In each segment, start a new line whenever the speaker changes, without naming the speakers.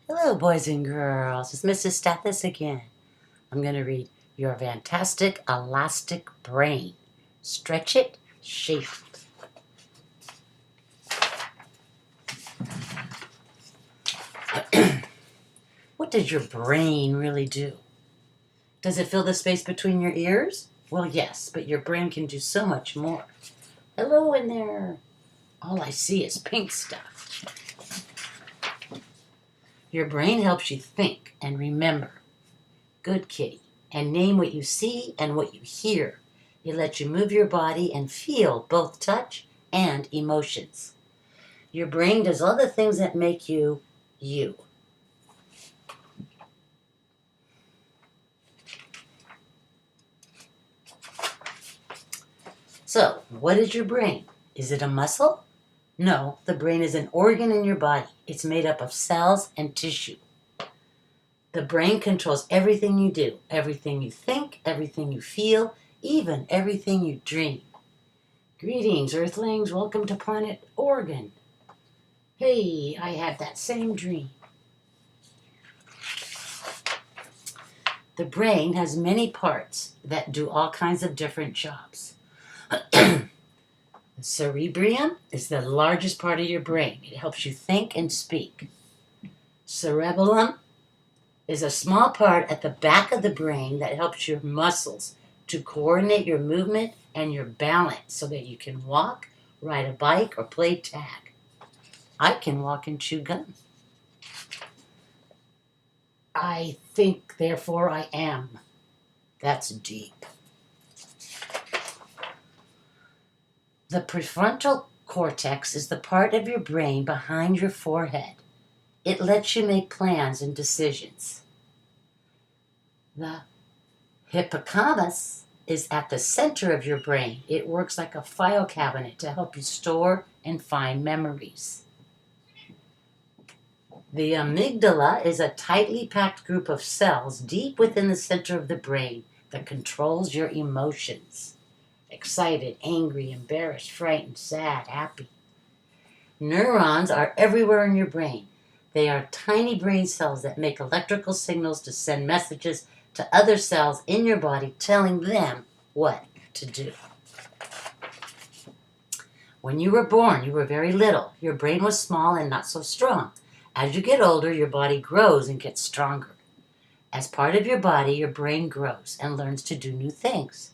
Hello, boys and girls. It's Mrs.Stathis again. I'm going to read Your Fantastic Elastic Brain. Stretch it, shape it. What does your brain really do? Does it fill the space between your ears? Well, yes, but your brain can do so much more. Hello in there. All I see is pink stuff. Your brain helps you think and remember. Good kitty. And name what you see and what you hear. It lets you move your body and feel both touch and emotions. Your brain does all the things that make you, you. So, what is your brain? Is it a muscle? No, the brain is an organ in your body. It's made up of cells and tissue. The brain controls everything you do, everything you think, everything you feel, even everything you dream. Greetings, Earthlings. Welcome to Planet Oregon. Hey, I had that same dream. The brain has many parts that do all kinds of different jobs. The cerebrum is the largest part of your brain. It helps you think and speak. Cerebellum is a small part at the back of the brain that helps your muscles to coordinate your movement and your balance so that you can walk, ride a bike, or play tag. I can walk and chew gum. I think, therefore I am. That's deep. The prefrontal cortex is the part of your brain behind your forehead. It lets you make plans and decisions. The hippocampus is at the center of your brain. It works like a file cabinet to help you store and find memories. The amygdala is a tightly packed group of cells deep within the center of the brain that controls your emotions. Excited, angry, embarrassed, frightened, sad, happy. Neurons are everywhere in your brain. They are tiny brain cells that make electrical signals to send messages to other cells in your body telling them what to do. When you were born, you were very little. Your brain was small and not so strong. As you get older, your body grows and gets stronger. As part of your body, your brain grows and learns to do new things.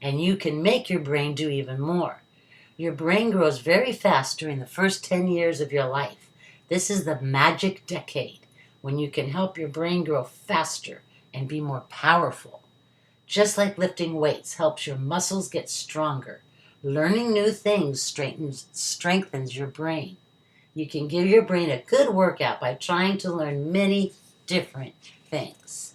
And you can make your brain do even more. Your brain grows very fast during the first 10 years of your life. This is the magic decade when you can help your brain grow faster and be more powerful. Just like lifting weights helps your muscles get stronger, learning new things strengthens your brain. You can give your brain a good workout by trying to learn many different things.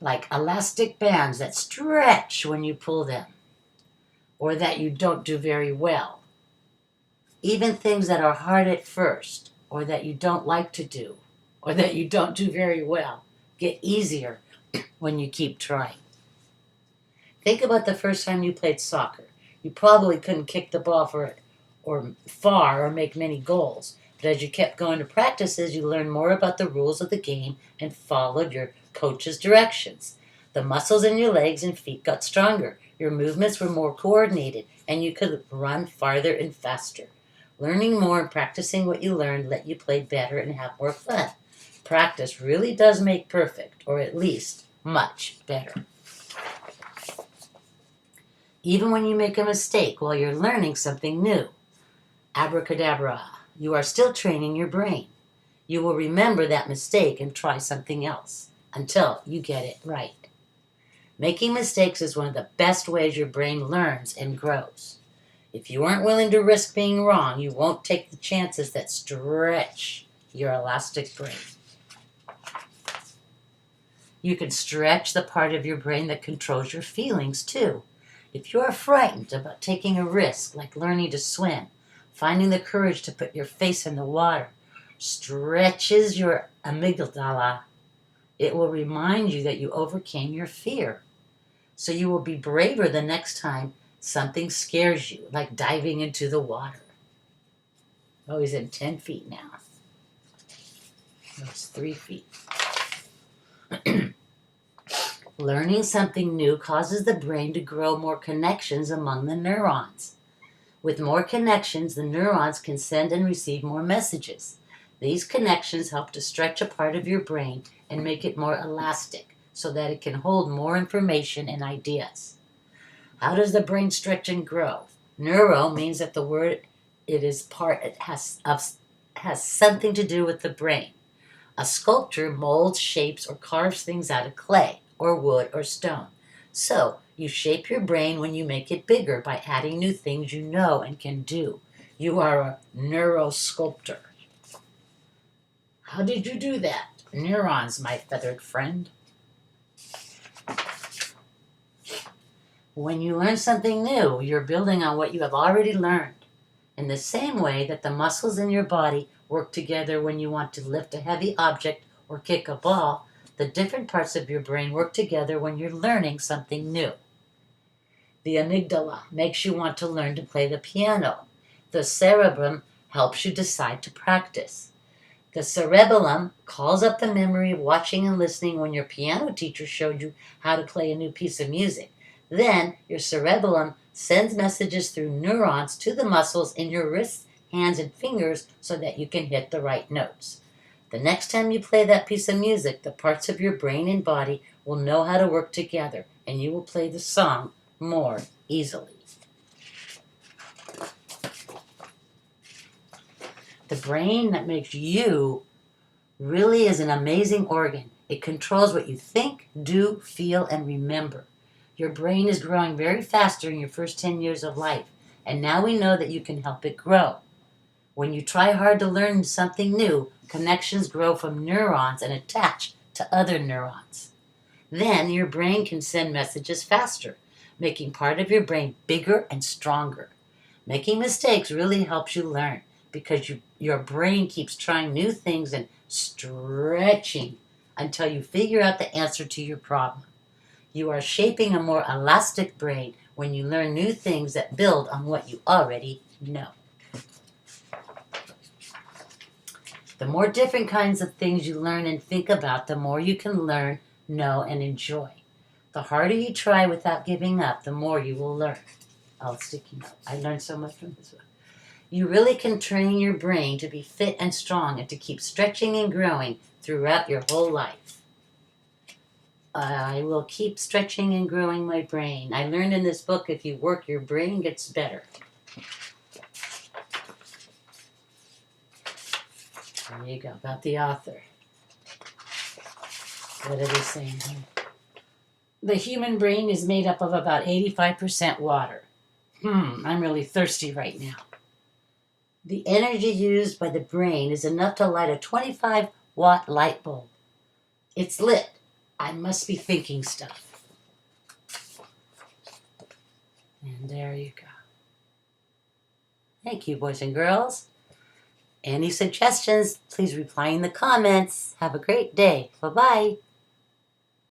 Like elastic bands that stretch when you pull them, or that you don't do very well. Even things that are hard at first, or that you don't like to do, or that you don't do very well, get easier when you keep trying. Think about the first time you played soccer. You probably couldn't kick the ball far or make many goals. But as you kept going to practices, you learned more about the rules of the game and followed your coach's directions. The muscles in your legs and feet got stronger. Your movements were more coordinated, and you could run farther and faster. Learning more and practicing what you learned let you play better and have more fun. Practice really does make perfect, or at least much better. Even when you make a mistake while you're learning something new, abracadabra, you are still training your brain. You will remember that mistake and try something else until you get it right. Making mistakes is one of the best ways your brain learns and grows. If you aren't willing to risk being wrong, you won't take the chances that stretch your elastic brain. You can stretch the part of your brain that controls your feelings too. If you are frightened about taking a risk like learning to swim, finding the courage to put your face in the water stretches your amygdala. It will remind you that you overcame your fear. So you will be braver the next time something scares you, like diving into the water. Oh, he's in 10 feet now. That's 3 feet. Learning something new causes the brain to grow more connections among the neurons. With more connections, the neurons can send and receive more messages. These connections help to stretch a part of your brain and make it more elastic so that it can hold more information and ideas. How does the brain stretch and grow? Neuro means that the word has something to do with the brain. A sculptor molds, shapes, or carves things out of clay, or wood, or stone. So, you shape your brain when you make it bigger by adding new things you know and can do. You are a neurosculptor. How did you do that? Neurons, my feathered friend. When you learn something new, you're building on what you have already learned. In the same way that the muscles in your body work together when you want to lift a heavy object or kick a ball, the different parts of your brain work together when you're learning something new. The amygdala makes you want to learn to play the piano. The cerebrum helps you decide to practice. The cerebellum calls up the memory of watching and listening when your piano teacher showed you how to play a new piece of music. Then, your cerebellum sends messages through neurons to the muscles in your wrists, hands, and fingers so that you can hit the right notes. The next time you play that piece of music, the parts of your brain and body will know how to work together, and you will play the song more easily. The brain that makes you really is an amazing organ. It controls what you think, do, feel, and remember. Your brain is growing very fast during your first 10 years of life, and now we know that you can help it grow. When you try hard to learn something new, connections grow from neurons and attach to other neurons. Then your brain can send messages faster, making part of your brain bigger and stronger. Making mistakes really helps you learn because your brain keeps trying new things and stretching until you figure out the answer to your problem. You are shaping a more elastic brain when you learn new things that build on what you already know. The more different kinds of things you learn and think about, the more you can learn, know, and enjoy. The harder you try without giving up, the more you will learn. Oh, sticky note. I learned so much from this one. You really can train your brain to be fit and strong and to keep stretching and growing throughout your whole life. I will keep stretching and growing my brain. I learned in this book, if you work, your brain gets better. There you go, about the author. What are they saying here? The human brain is made up of about 85% water. I'm really thirsty right now. The energy used by the brain is enough to light a 25-watt light bulb. It's lit. I must be thinking stuff. And there you go. Thank you, boys and girls. Any suggestions, please reply in the comments. Have a great day. Bye-bye.